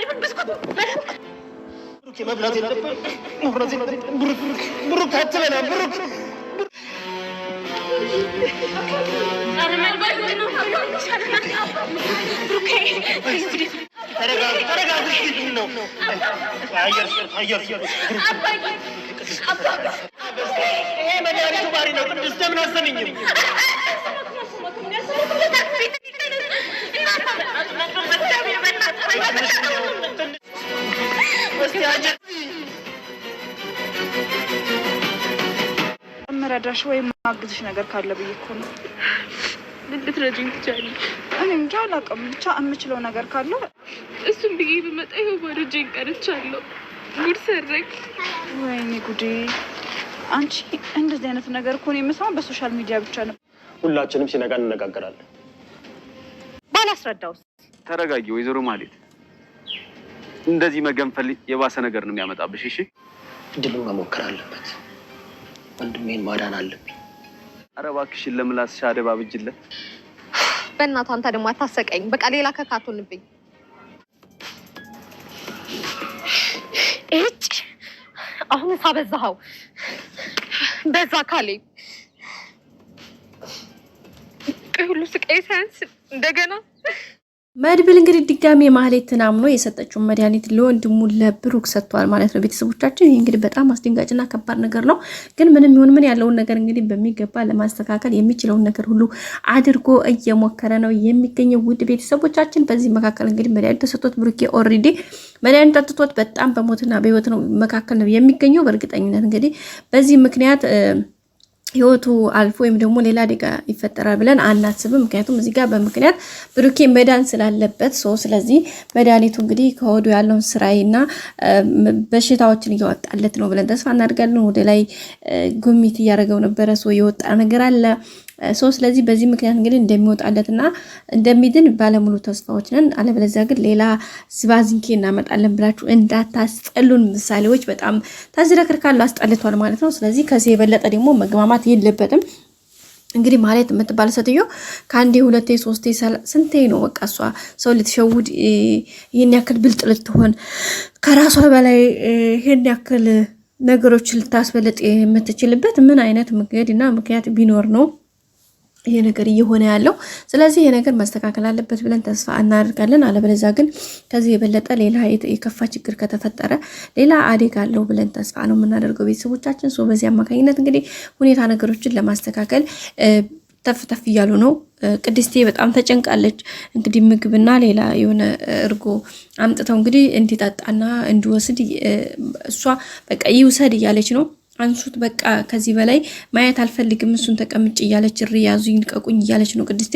ብሩክ መብላት የለብህም ብሩክ አትበላ ብሩክ መረዳሽ ወይ ማግዝሽ ነገር ካለ ብዬሽ ነው ልትረጂኝ ትችያለሽ እኔ እንጃ አላውቅም ብቻ የምችለው ነገር ካለ እሱም ብዬሽ ብመጣ ይኸው ባዶ እጄን ቀርቻለሁ ጉድ ሰረክ ወይኔ ጉዴ አንቺ እንደዚህ አይነት ነገር እኮ ነው የምሰማው በሶሻል ሚዲያ ብቻ ነው ሁላችንም ሲነጋ እንነጋገራለን ባላስረዳውስ ተረጋጊ ወይዘሮ ማለት እንደዚህ መገንፈል የባሰ ነገር ነው የሚያመጣብሽ እሺ ድሉን መሞከር አለበት ወንድሜን ማዳን አለብኝ ኧረ እባክሽን ለምላስ ሻደባ ብጅለት በእናትህ አንተ ደግሞ አታሰቀኝ በቃ ሌላ ከካቱንብኝ እጭ አሁን ሳበዛው በዛ ካሌ ሁሉ ስቃይ ሳይንስ እንደገና መድብል እንግዲህ ድጋሚ ማህሌትን አምኖ የሰጠችውን መድኃኒት ለወንድሙ ለብሩክ ሰጥቷል ማለት ነው። ቤተሰቦቻችን ይሄ እንግዲህ በጣም አስደንጋጭና ከባድ ነገር ነው። ግን ምንም ይሁን ምን ያለውን ነገር እንግዲህ በሚገባ ለማስተካከል የሚችለውን ነገር ሁሉ አድርጎ እየሞከረ ነው የሚገኘው። ውድ ቤተሰቦቻችን በዚህ መካከል እንግዲህ መድኃኒት ተሰጥቶት ብሩኬ ኦልሬዲ መድኃኒት ጠጥቶት በጣም በሞትና በህይወት ነው መካከል ነው የሚገኘው። በእርግጠኝነት እንግዲህ በዚህ ምክንያት ህይወቱ አልፎ ወይም ደግሞ ሌላ አደጋ ይፈጠራል ብለን አናስብም። ምክንያቱም እዚህ ጋር በምክንያት ብሩኬ መዳን ስላለበት ስለዚህ መድኃኒቱ እንግዲህ ከወዱ ያለውን ስራይና በሽታዎችን እያወጣለት ነው ብለን ተስፋ እናደርጋለን። ወደ ላይ ጉሚት እያደረገው ነበረ የወጣ ነገር አለ ስለዚህ በዚህ ምክንያት እንግዲህ እንደሚወጣለትና እንደሚድን ባለሙሉ ተስፋዎች ነን። አለበለዚያ ግን ሌላ ዝባዝንኬ እናመጣለን ብላችሁ እንዳታስጠሉን። ምሳሌዎች በጣም ታዝረክርካሉ አስጠልቷል ማለት ነው። ስለዚህ ከዚህ የበለጠ ደግሞ መግማማት የለበትም። እንግዲህ ማለት የምትባል ሴትዮ ከአንዴ ሁለቴ ሶስቴ ስንቴ ነው በቃ እሷ ሰው ልትሸውድ ይሄን ያክል ብልጥ ልትሆን ከራሷ በላይ ይሄን ያክል ነገሮች ልታስበልጥ የምትችልበት ምን አይነት መንገድና ምክንያት ቢኖር ነው ይሄ ነገር እየሆነ ያለው? ስለዚህ ይሄ ነገር መስተካከል አለበት ብለን ተስፋ እናደርጋለን። አለበለዚያ ግን ከዚህ የበለጠ ሌላ የከፋ ችግር ከተፈጠረ ሌላ አደጋ አለው ብለን ተስፋ ነው የምናደርገው ቤተሰቦቻችን። በዚህ አማካኝነት እንግዲህ ሁኔታ ነገሮችን ለማስተካከል ተፍተፍ እያሉ ነው። ቅድስቴ በጣም ተጨንቃለች። እንግዲህ ምግብና ሌላ የሆነ እርጎ አምጥተው እንግዲህ እንዲጠጣና እንዲወስድ እሷ በቃ ይውሰድ እያለች ነው። አንሱት በቃ ከዚህ በላይ ማየት አልፈልግም እሱን ተቀምጭ እያለች ሪያዙ ይንቀቁኝ እያለች ነው ቅድስቴ።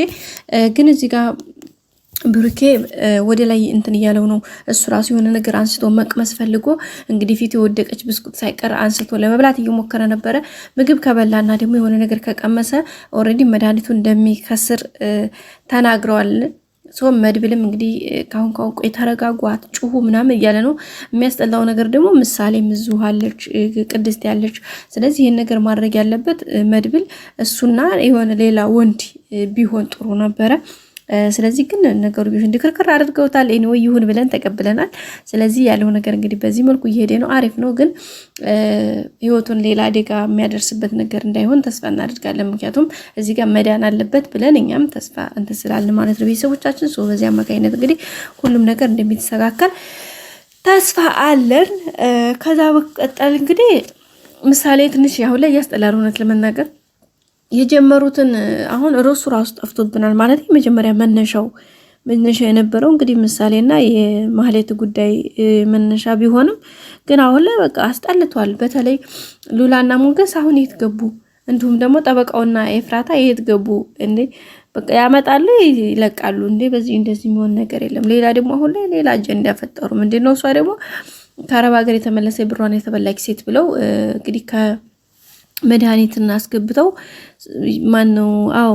ግን እዚህ ጋር ብሩኬ ወደ ላይ እንትን እያለው ነው። እሱ ራሱ የሆነ ነገር አንስቶ መቅመስ ፈልጎ እንግዲህ ፊት የወደቀች ብስኩት ሳይቀር አንስቶ ለመብላት እየሞከረ ነበረ። ምግብ ከበላና ደግሞ የሆነ ነገር ከቀመሰ ኦልሬዲ መድኃኒቱ እንደሚከስር ተናግረዋል። መድብልም እንግዲህ ካሁን ቆይ ተረጋጓት ጩሁ ምናምን እያለ ነው። የሚያስጠላው ነገር ደግሞ ምሳሌ ምዙሃለች ቅድስት ያለች። ስለዚህ ይሄን ነገር ማድረግ ያለበት መድብል እሱና የሆነ ሌላ ወንድ ቢሆን ጥሩ ነበረ። ስለዚህ ግን ነገሩ ቢሆን ድክርክር አድርገውታል። ኤኒዌይ ይሁን ብለን ተቀብለናል። ስለዚህ ያለው ነገር እንግዲህ በዚህ መልኩ እየሄደ ነው። አሪፍ ነው። ግን ህይወቱን ሌላ አደጋ የሚያደርስበት ነገር እንዳይሆን ተስፋ እናደርጋለን። ምክንያቱም እዚህ ጋር መዳን አለበት ብለን እኛም ተስፋ እንተስላለን ማለት ነው ቤተሰቦቻችን። በዚህ አማካኝነት እንግዲህ ሁሉም ነገር እንደሚተስተካከል ተስፋ አለን። ከዛ በቀጠል እንግዲህ ምሳሌ ትንሽ ያው ላይ ያስጠላል እውነት ለመናገር የጀመሩትን አሁን ራሱ ጠፍቶብናል ማለት መጀመሪያ መነሻው የነበረው እንግዲህ ምሳሌና የማህሌት ጉዳይ መነሻ ቢሆንም ግን አሁን ላይ በቃ አስጠልቷል። በተለይ ሉላና ሞገስ አሁን የት ገቡ? እንዲሁም ደግሞ ጠበቃውና ኤፍራታ የት ገቡ እንዴ? በቃ ያመጣሉ ይለቃሉ እንዴ? በዚህ እንደዚህ የሚሆን ነገር የለም። ሌላ ደግሞ አሁን ላይ ሌላ አጀንዳ ፈጠሩ። ምንድነው? እሷ ደግሞ ከአረብ ሀገር የተመለሰ ብሯን የተበላች ሴት ብለው እንግዲህ መድኃኒት እናስገብተው ማን ነው? አዎ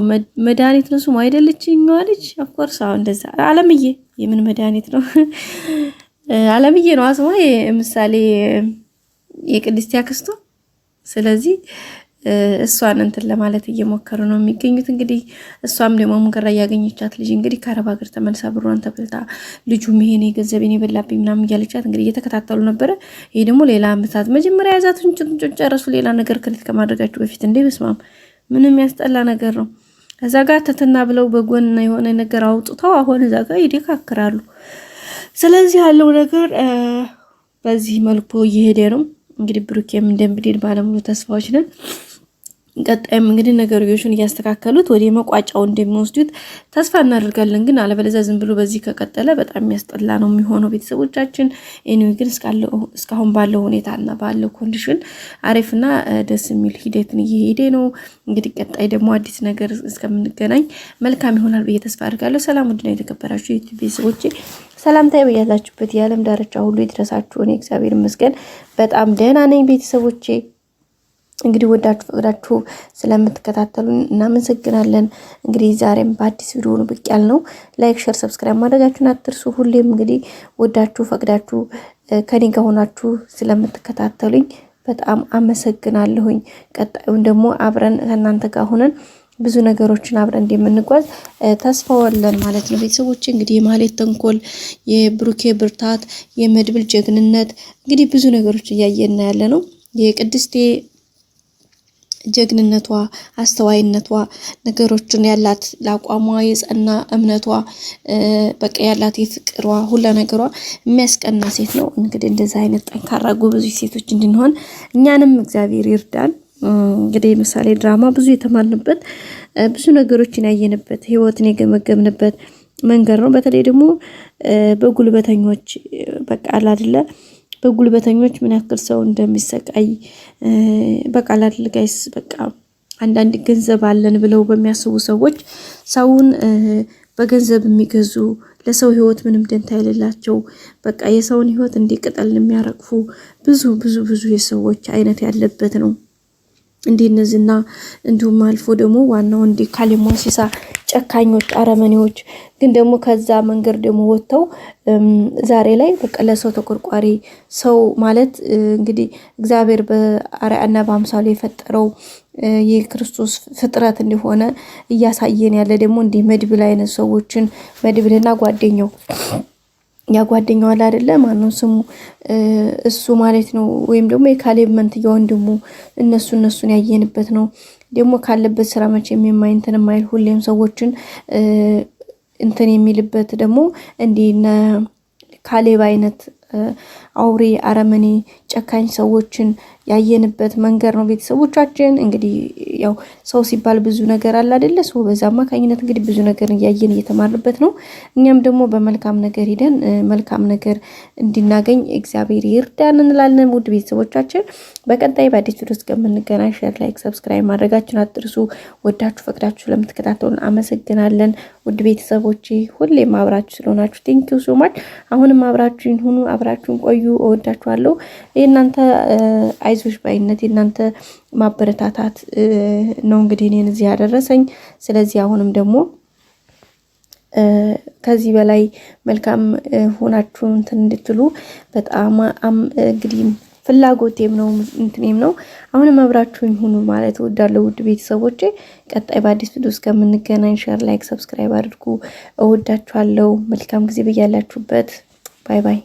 መድኃኒት ነው ስሙ አይደለችኝዋ ልጅ ኦፍ ኮርስ አዎ እንደዛ አለምዬ የምን መድኃኒት ነው? አለምዬ ነው ስሟ ምሳሌ የቅድስት ያክስቱ። ስለዚህ እሷን እንትን ለማለት እየሞከሩ ነው የሚገኙት። እንግዲህ እሷም ደግሞ ሙገራ ያገኘቻት ልጅ እንግዲህ ከአረብ ሀገር ተመልሳ ብሯን ተበልታ ልጁም ይሄኔ ገንዘቤን የበላብኝ ምናምን እያለቻት እንግዲህ እየተከታተሉ ነበረ። ይሄ ደግሞ ሌላ አመታት መጀመሪያ ያዛቱን ጭንጭን ጨረሱ። ሌላ ነገር ክሬት ከማድረጋችሁ በፊት እንዴ በስማም ምንም ያስጠላ ነገር ነው። እዛ ጋር ተትና ብለው በጎን የሆነ ነገር አውጥተው አሁን እዛ ጋር ይደካክራሉ። ስለዚህ ያለው ነገር በዚህ መልኩ እየሄደ ነው። እንግዲህ ብሩኬም እንደምድን ባለሙሉ ተስፋዎች ነን። ቀጣይም እንግዲህ ነገሮችን እያስተካከሉት ወደ መቋጫው እንደሚወስዱት ተስፋ እናደርጋለን። ግን አለበለዚያ ዝም ብሎ በዚህ ከቀጠለ በጣም የሚያስጠላ ነው የሚሆነው ቤተሰቦቻችን። ኤኒዌይ ግን እስካሁን ባለው ሁኔታና ባለው ኮንዲሽን አሪፍና ደስ የሚል ሂደትን እየሄደ ነው። እንግዲህ ቀጣይ ደግሞ አዲስ ነገር እስከምንገናኝ መልካም ይሆናል ብዬ ተስፋ አድርጋለሁ። ሰላም ውድና የተከበራችሁ የዩቲዩብ ቤተሰቦቼ ሰላምታዬ በያላችሁበት የዓለም ዳርቻ ሁሉ ይድረሳችሁ። እኔ እግዚአብሔር ይመስገን በጣም ደህና ነኝ ቤተሰቦቼ። እንግዲህ ወዳችሁ ፈቅዳችሁ ስለምትከታተሉን እናመሰግናለን። እንግዲህ ዛሬም በአዲስ ቪዲዮ ነው ብቅ ያልነው። ላይክ፣ ሼር፣ ሰብስክራይብ ማድረጋችሁን አትርሱ። ሁሌም እንግዲህ ወዳችሁ ፈቅዳችሁ ከኔ ጋር ሆናችሁ ስለምትከታተሉኝ በጣም አመሰግናለሁኝ። ቀጣዩን ደግሞ አብረን ከእናንተ ጋር ሆነን ብዙ ነገሮችን አብረን እንደምንጓዝ ተስፋዋለን ማለት ነው ቤተሰቦች። እንግዲህ የማህሌት ተንኮል፣ የብሩኬ ብርታት፣ የመድብል ጀግንነት እንግዲህ ብዙ ነገሮች እያየና ያለ ነው። የቅድስቴ ጀግንነቷ፣ አስተዋይነቷ፣ ነገሮችን ያላት ለአቋሟ የጸና እምነቷ፣ በቃ ያላት የፍቅሯ ሁሉ ነገሯ የሚያስቀና ሴት ነው። እንግዲህ እንደዛ አይነት ጠንካራ ጎበዝ ሴቶች እንድንሆን እኛንም እግዚአብሔር ይርዳን። እንግዲህ ምሳሌ ድራማ ብዙ የተማርንበት ብዙ ነገሮችን ያየንበት ህይወትን የገመገምንበት መንገድ ነው። በተለይ ደግሞ በጉልበተኞች በቃ አይደለ በጉልበተኞች ምን ያክል ሰው እንደሚሰቃይ በቃ አይደል ጋይስ። በቃ አንዳንድ ገንዘብ አለን ብለው በሚያስቡ ሰዎች ሰውን በገንዘብ የሚገዙ ለሰው ህይወት ምንም ደንታ የሌላቸው በቃ የሰውን ህይወት እንዲቀጠል የሚያረግፉ ብዙ ብዙ ብዙ የሰዎች አይነት ያለበት ነው። እንዲነዝና እንዲሁም አልፎ ደግሞ ዋናው እንዲ ካሊሞሲሳ ጨካኞች አረመኔዎች ግን ደግሞ ከዛ መንገድ ደግሞ ወጥተው ዛሬ ላይ በቃ ለሰው ተቆርቋሪ ሰው ማለት እንግዲህ እግዚአብሔር በአርአያና በአምሳሉ የፈጠረው የክርስቶስ ፍጥረት እንደሆነ እያሳየን ያለ ደግሞ እንዲ መድብል አይነት ሰዎችን መድብልና ጓደኛው ያጓደኛው አለ አይደለ ማነው ስሙ እሱ ማለት ነው። ወይም ደግሞ የካሌብ መንትያ ወንድሙ እነሱን ያየንበት ነው። ደግሞ ካለበት ስራ መቼም የማይንተን ማይል ሁሌም ሰዎችን እንትን የሚልበት ደግሞ እንዲነ ካሌብ አይነት አውሬ አረመኔ ጨካኝ ሰዎችን ያየንበት መንገር ነው ቤተሰቦቻችን። እንግዲህ ያው ሰው ሲባል ብዙ ነገር አለ አይደለ? ሰው በዛ አማካኝነት እንግዲህ ብዙ ነገር ያየን እየተማርንበት ነው። እኛም ደግሞ በመልካም ነገር ሄደን መልካም ነገር እንድናገኝ እግዚአብሔር ይርዳን እንላለን። ውድ ቤተሰቦቻችን በቀጣይ በአዲስ ቪዲዮ እስከምንገናኝ ሼር፣ ላይክ፣ ሰብስክራይብ ማድረጋችሁን አትርሱ። ወዳችሁ ፈቅዳችሁ ለምትከታተሉን አመሰግናለን። ውድ ቤተሰቦቼ ሁሌም አብራችሁ ስለሆናችሁ ቴንኪው ሶ ማች። አሁንም አብራችሁን ሁኑ፣ አብራችሁን ቆዩ። እወዳችኋለሁ። የእናንተ አይዞሽ ባይነት የእናንተ ማበረታታት ነው እንግዲህ እኔን እዚህ ያደረሰኝ። ስለዚህ አሁንም ደግሞ ከዚህ በላይ መልካም ሆናችሁ እንትን እንድትሉ በጣም እንግዲህ ፍላጎቴም ነው እንትኔም ነው። አሁንም አብራችሁኝ ሁኑ ማለት እወዳለሁ ውድ ቤተሰቦቼ። ቀጣይ በአዲስ ቪዲዮ እስከምንገናኝ ሼር፣ ላይክ፣ ሰብስክራይብ አድርጉ። እወዳችኋለሁ። መልካም ጊዜ በያላችሁበት። ባይ ባይ።